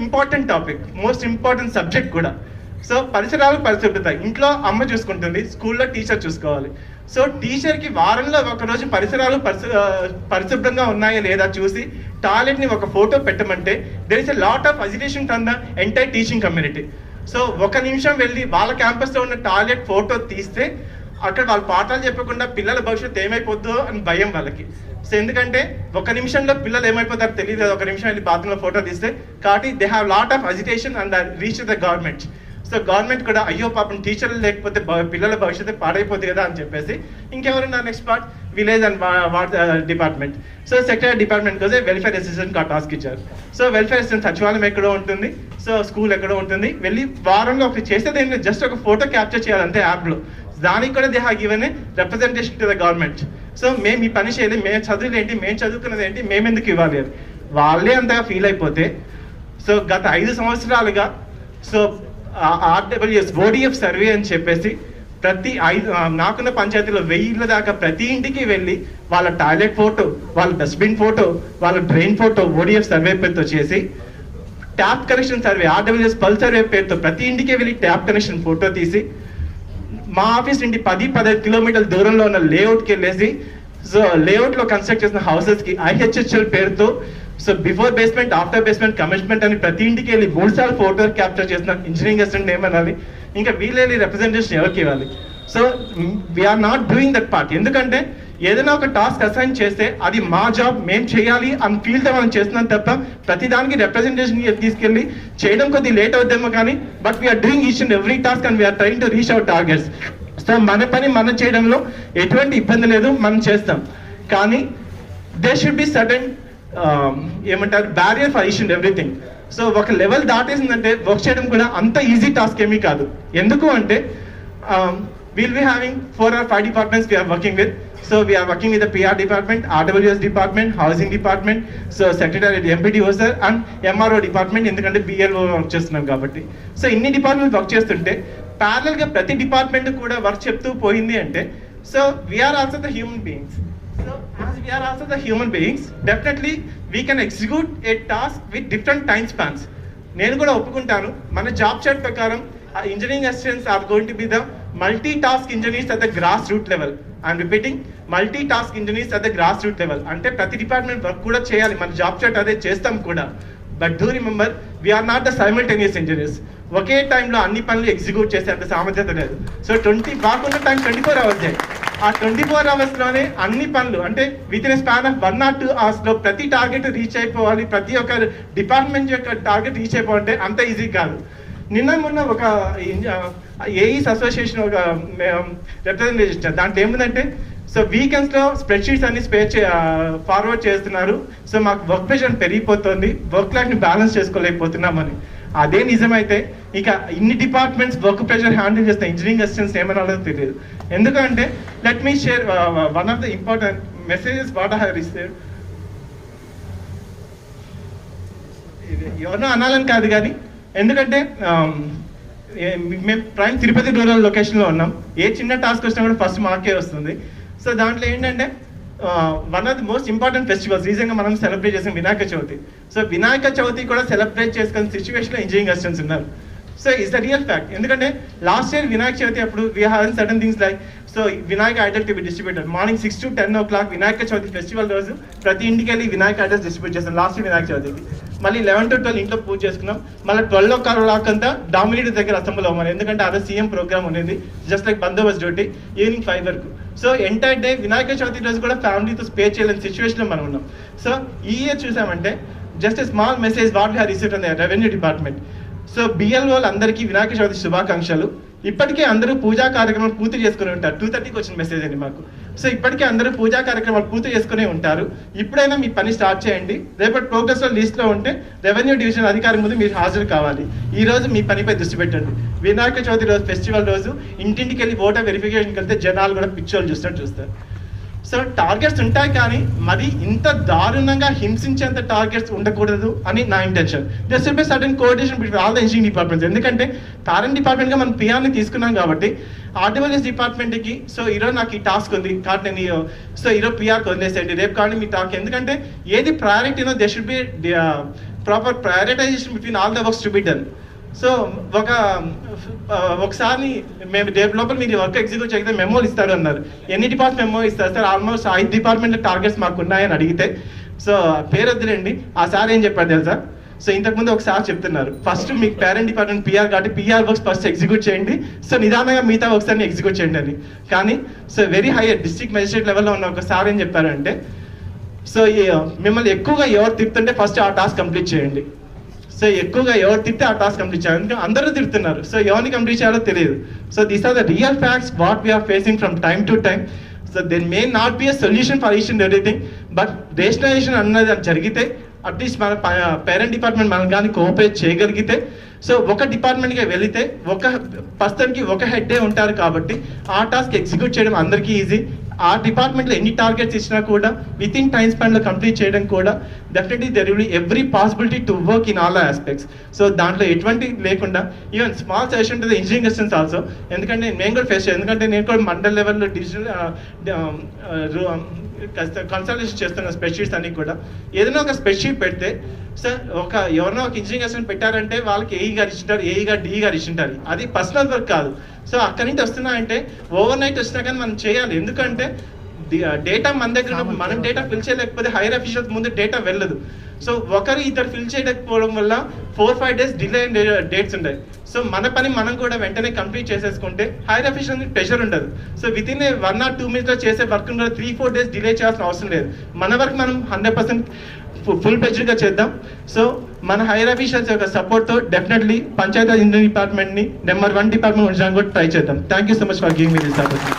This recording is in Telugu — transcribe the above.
Important topic, most important subject కూడా. సో పరిసరాలు పరిశుభ్రత ఇంట్లో అమ్మ చూసుకుంటుంది, స్కూల్లో టీచర్ చూసుకోవాలి. సో టీచర్కి వారంలో ఒకరోజు పరిసరాలు పరిశుభ్రంగా ఉన్నాయా లేదా చూసి టాయిలెట్ని ఒక ఫోటో పెట్టమంటే there is a lot of agitation from the entire teaching community. So ఒక నిమిషం వెళ్ళి వాళ్ళ క్యాంపస్లో ఉన్న టాయిలెట్ ఫోటో తీస్తే అక్కడ వాళ్ళు పాఠాలు చెప్పకుండా పిల్లల భవిష్యత్తు ఏమైపోద్దో అని భయం వాళ్ళకి. సో ఎందుకంటే ఒక నిమిషంలో పిల్లలు ఏమైపోతారో తెలియదు, ఒక నిమిషం వెళ్ళి బాత్రూంలో ఫోటో తీస్తే. కాబట్టి they have lot of agitation and reach the government. So government కూడా అయ్యో పాపం టీచర్లు లేకపోతే పిల్లల భవిష్యత్తు పాడైపోతుంది కదా అని చెప్పేసి ఇంకెవరున్నారు next part village and department. So secretary department కోసం వెల్ఫేర్ అసిస్టెంట్ టాస్క్ ఇచ్చారు. సో వెల్ఫేర్ అసిస్టెంట్ సచివాలయం ఎక్కడో ఉంటుంది, సో స్కూల్ ఎక్కడో ఉంటుంది, వెళ్ళి వారంలో ఒకటి చేసేది ఏంటంటే జస్ట్ ఒక ఫోటో క్యాప్చర్ చేయాలంటే యాప్లో. దానికి కూడా they have given a representation to the government. So మేము ఈ పని చేయలేదు, మేము చదువులు ఏంటి, మేము చదువుకున్నది ఏంటి, మేము ఎందుకు ఇవ్వాలి అని వాళ్ళే అంతగా ఫీల్ అయిపోతే. సో గత 5 సంవత్సరాలుగా సో RWS ODF సర్వే అని చెప్పేసి ప్రతి నాకున్న పంచాయతీలో 1000 దాకా ప్రతి ఇంటికి వెళ్ళి వాళ్ళ టాయిలెట్ ఫోటో, వాళ్ళ డస్ట్బిన్ ఫోటో, వాళ్ళ డ్రైన్ ఫోటో ODF సర్వే పేరుతో చేసి, ట్యాప్ కనెక్షన్ సర్వే RWS పల్ సర్వే పేరుతో ప్రతి ఇంటికి వెళ్ళి ట్యాప్ కనెక్షన్ ఫోటో తీసి మా ఆఫీస్ నుండి 10-15 కిలోమీటర్ల దూరంలో ఉన్న లేఅవుట్కి వెళ్ళేసి సో లేఅవుట్లో కన్స్ట్రక్ట్ చేసిన హౌసెస్కి IHHL పేరుతో so before basement, after basement, commitment అని ప్రతి ఇంటికి వెళ్ళి 3 సార్లు ఫోటో క్యాప్చర్ చేసిన ఇంజనీరింగ్ అసిస్టెంట్ ఏమనాలి, ఇంకా వీళ్ళని రిప్రజెంటేషన్ ఎవరికి ఇవ్వాలి. So we are not doing that part. ఎందుకంటే ఏదైనా ఒక టాస్క్ అసైన్ చేస్తే అది మా జాబ్, మేము చేయాలి అని ఫీల్తో మనం చేస్తున్నాం తప్ప ప్రతిదానికి రిప్రజెంటేషన్ తీసుకెళ్ళి చేయడం కొద్దిగా లేట్ అవుద్దేమో కానీ but we are doing each and every task and we are trying to reach our targets. So మన పని మనం చేయడంలో ఎటువంటి ఇబ్బంది లేదు, మనం చేస్తాం. కానీ దే షుడ్ బి సడన్ ఏమంటారు barrier for each and everything. So ఒక లెవెల్ దాటేసిందంటే వర్క్ చేయడం కూడా అంత ఈజీ టాస్క్ ఏమీ కాదు. ఎందుకు అంటే we'll be having 4 or 5 departments we are working with. So we are working with the PR department, RWS department, housing department, so secretariat MPDO sir and MRO department ఎందుకంటే BLO వర్క్ చేస్తున్నాం కాబట్టి. సో ఇన్ని డిపార్ట్మెంట్ వర్క్ చేస్తుంటే ప్యారల్ గా ప్రతి డిపార్ట్మెంట్ కూడా వర్క్ చెప్తూ పోయింది అంటే so we are also the human beings. So as we are also the human beings, definitely we can execute a task with different time spans. నేను కూడా ఒప్పుకుంటాను మన జాబ్ చార్ట్ ప్రకారం engineering assistants are going to be the multi task engineers at the grass root level. I'm repeating, multi task engineers at the grass root level. అంటే ప్రతి డిపార్ట్మెంట్ వర్క్ కూడా చేయాలి, మన జాబ్ చార్ట్ అదే చేస్తాం కూడా. But do remember we are not the simultaneous engineers. ఒకే టైంలో అన్ని పనులు ఎగ్జిక్యూట్ చేసే అంత సామర్థ్యత లేదు. సో బాగున్న టైం 24 hours డే. ఆ 24 hours-లోనే అన్ని పనులు అంటే with in span of 1 or 2 hours-లో ప్రతి టార్గెట్ రీచ్ అయిపోవాలి, ప్రతి ఒక్క డిపార్ట్మెంట్ యొక్క టార్గెట్ రీచ్ అయిపోవాలంటే అంత ఈజీ కాదు. నిన్న మొన్న ఒక ఏఈస్ అసోసియేషన్ ఒక రిప్రజెంటేషన్ ఇచ్చారు. దాంట్లో ఏముందంటే సో వీకెండ్స్లో స్ప్రెడ్షీట్స్ అన్ని ఫార్వర్డ్ చేస్తున్నారు. సో మాకు వర్క్ ప్రెషర్ పెరిగిపోతుంది, వర్క్ లైఫ్ని బ్యాలెన్స్ చేసుకోలేకపోతున్నామని. అదే నిజమైతే ఇక ఇన్ని డిపార్ట్మెంట్స్ వర్క్ ప్రెషర్ హ్యాండిల్ చేస్తున్న ఇంజనీరింగ్ అసిస్టెంట్స్ ఏమన్నా తెలియదు. ఎందుకంటే let me share one of the important messages what I have received. ఎవరినో అనాలని కాదు కానీ ఎందుకంటే మేము ప్రైమ్ తిరుపతి రూరల్ లొకేషన్లో ఉన్నాం. ఏ చిన్న టాస్క్ వచ్చినా కూడా ఫస్ట్ మాకే వస్తుంది. సో దాంట్లో ఏంటంటే one of the most important festivals రీజన్గా మనం సెలబ్రేట్ చేసిన వినాయక చవితి. సో వినాయక చవితి కూడా సెలబ్రేట్ చేసుకునే సిచ్యువేషన్లో ఇంజనీరింగ్ అసిస్టెంట్స్ ఉన్నారు. So it's the real fact. ఎందుకంటే లాస్ట్ ఇయర్ వినాయక చవితి అప్పుడు we have certain things like so Vinayaka idol to be distributed. Morning 6 to 10 o'clock Vinayaka Chavithi festival రోజు ప్రతి ఇంటికి వెళ్ళి వినాయక ఐడల్స్ డిస్ట్రిబ్యూట్ చేస్తాం లాస్ట్ వినాయక చవితికి. మళ్ళీ 11 to 12 ఇంట్లో పూజ చేసుకున్నాం. మళ్ళీ 12 o'clock అంతా డామినేటర్ దగ్గర అసెంబ్లీ అవ్వాలి, ఎందుకంటే అదే సీఎం ప్రోగ్రామ్ ఉండేది just like Bandobast duty evening 5 వరకు. So entire day Vinayaka Chavithi రోజు కూడా ఫ్యామిలీతో స్పే చేయలేని సిచ్యువేషన్లో మనం ఉన్నాం. సో ఈ ఇయర్ చూసామంటే just a small message what we have received on the revenue department. So BLO అందరికీ వినాయక చవితి శుభాకాంక్షలు. ఇప్పటికే అందరూ పూజా కార్యక్రమాలు పూర్తి చేసుకుని ఉంటారు. 2:30కి వచ్చిన మెసేజ్ అండి మాకు. సో ఇప్పటికే అందరూ పూజా కార్యక్రమాలు పూర్తి చేసుకునే ఉంటారు. ఇప్పుడైనా మీ పని స్టార్ట్ చేయండి. రేపటి ప్రోగ్రెస్లో లిస్ట్లో ఉంటే రెవెన్యూ డివిజన్ అధికారి ముందు మీరు హాజరు కావాలి. ఈ రోజు మీ పనిపై దృష్టి పెట్టండి. వినాయక చవితి రోజు ఫెస్టివల్ రోజు ఇంటింటికి వెళ్ళి ఓటర్ వెరిఫికేషన్కి వెళ్తే జనాలు కూడా పిక్చర్లు చూస్తారు. సో టార్గెట్స్ ఉంటాయి కానీ మరి ఇంత దారుణంగా హింసించేంత టార్గెట్స్ ఉండకూడదు అని నా intention. There should be certain coordination between all the engineering departments. ఎందుకంటే పేరెంట్ డిపార్ట్మెంట్గా మనం పిఆర్ని తీసుకున్నాం కాబట్టి RWS డిపార్ట్మెంట్కి సో ఈరోజు నాకు ఈ టాస్క్ ఉంది కాబట్టి నేను సో ఈరోజు పిఆర్కి వదిలేసేయండి, రేపు కానీ మీ టాస్క్. ఎందుకంటే ఏది ప్రయారిటీనో they should be proper prioritization between all the works to be done. So ఒకసారి మేము రేపు లోపల మీరు వర్క్ ఎగ్జిక్యూట్ చేస్తే మెమోలు ఇస్తారు అన్నారు. ఎన్ని డిపార్ట్మెంట్ మెమో ఇస్తారు సార్? ఆల్మోస్ట్ 5 డిపార్ట్మెంట్ టార్గెట్స్ మాకు ఉన్నాయని అడిగితే, సో పేరు వద్దులేండి, ఆ సార్ ఏం చెప్పారు తెలుసా? సో ఇంతకుముందు ఒకసారి చెప్తున్నారు, ఫస్ట్ మీకు పేరెంట్ డిపార్ట్మెంట్ పిఆర్ కాబట్టి పిఆర్ వర్క్స్ ఫస్ట్ ఎగ్జిక్యూట్ చేయండి, సో నిదానంగా మిగతా వర్క్స్ అన్ని ఎగ్జిక్యూట్ చేయండి అని. కానీ so very high district magistrate లెవెల్లో ఉన్న ఒక సార్ ఏం చెప్పారంటే, సో మిమ్మల్ని ఎక్కువగా ఎవరు తిప్పుతుంటే ఫస్ట్ ఆ టాస్క్ కంప్లీట్ చేయండి. సో ఎక్కువగా ఎవరు తిప్పితే ఆ టాస్క్ కంప్లీట్ చేయాలి. ఎందుకంటే అందరూ తిడుతున్నారు, సో ఎవరిని కంప్లీట్ చేయాలో తెలియదు. So these are the real facts what we are facing from time to time. So there may not be a solution for each and everything, but rationalization అన్నది జరిగితే అట్లీస్ట్ మన పేరెంట్ డిపార్ట్మెంట్ మనం కానీ కోఆపరేట్ చేయగలిగితే, సో ఒక డిపార్ట్మెంట్కి వెళితే ఒక పర్సన్కి ఒక హెడ్డే ఉంటారు కాబట్టి ఆ టాస్క్ ఎగ్జిక్యూట్ చేయడం అందరికీ ఈజీ. ఆ డిపార్ట్మెంట్లో ఎన్ని టార్గెట్స్ ఇచ్చినా కూడా విత్ ఇన్ టైం స్పాన్లో కంప్లీట్ చేయడం కూడా definitely there will be every possibility to work in all aspects. So దాంట్లో ఎటువంటి లేకుండా even small suggestion to the engineering assistants also, ఎందుకంటే నేను కూడా ఫేస్ చేయాలి, ఎందుకంటే నేను కూడా మండల్ లెవెల్లో డిజిటల్ కన్సల్టేషన్ చేస్తున్న స్ప్రెడ్షీట్స్ అన్ని కూడా ఏదైనా ఒక స్ప్రెడ్షీట్ పెడితే సార్ ఎవరైనా ఒక ఇంజనీరింగ్ అసిస్టెంట్ పెట్టారంటే వాళ్ళకి ఏఈ గారు ఇచ్చింటారు, ఏఈ గారు డిఈ గారు ఇచ్చింటారు, అది పర్సనల్ వర్క్ కాదు. సో అక్కడి నుంచి వస్తున్నాయంటే ఓవర్ నైట్ వచ్చినా కానీ మనం చేయాలి, ఎందుకంటే డేటా మన దగ్గర ఉన్నప్పుడు మనం డేటా ఫిల్ చేయలేకపోతే హైయర్ అఫీషియల్స్ ముందు డేటా వెళ్ళదు. సో ఒకరు ఇద్దరు ఫిల్ చేయకపోవడం వల్ల 4-5 days డిలే అయిన డేట్స్ ఉంటాయి. సో మన పని మనం కూడా వెంటనే కంప్లీట్ చేసేసుకుంటే హైయర్ అఫీషియల్ ప్రెషర్ ఉండదు. So with in 1 or 2 minutes చేసే వర్క్ 3-4 days డిలే చేయాల్సిన అవసరం లేదు. మన వర్క్ మనం 100% ఫుల్ ప్రెజర్గా చేద్దాం. సో మన హైయర్ అఫీషియల్స్ యొక్క సపోర్ట్తో డెఫినెట్లీ పంచాయతీ ఇంజనీరింగ్ డిపార్ట్మెంట్ని నెంబర్ 1 డిపార్ట్మెంట్ ఉంచడానికి కూడా ట్రై చేద్దాం. Thank you so much for giving me this opportunity.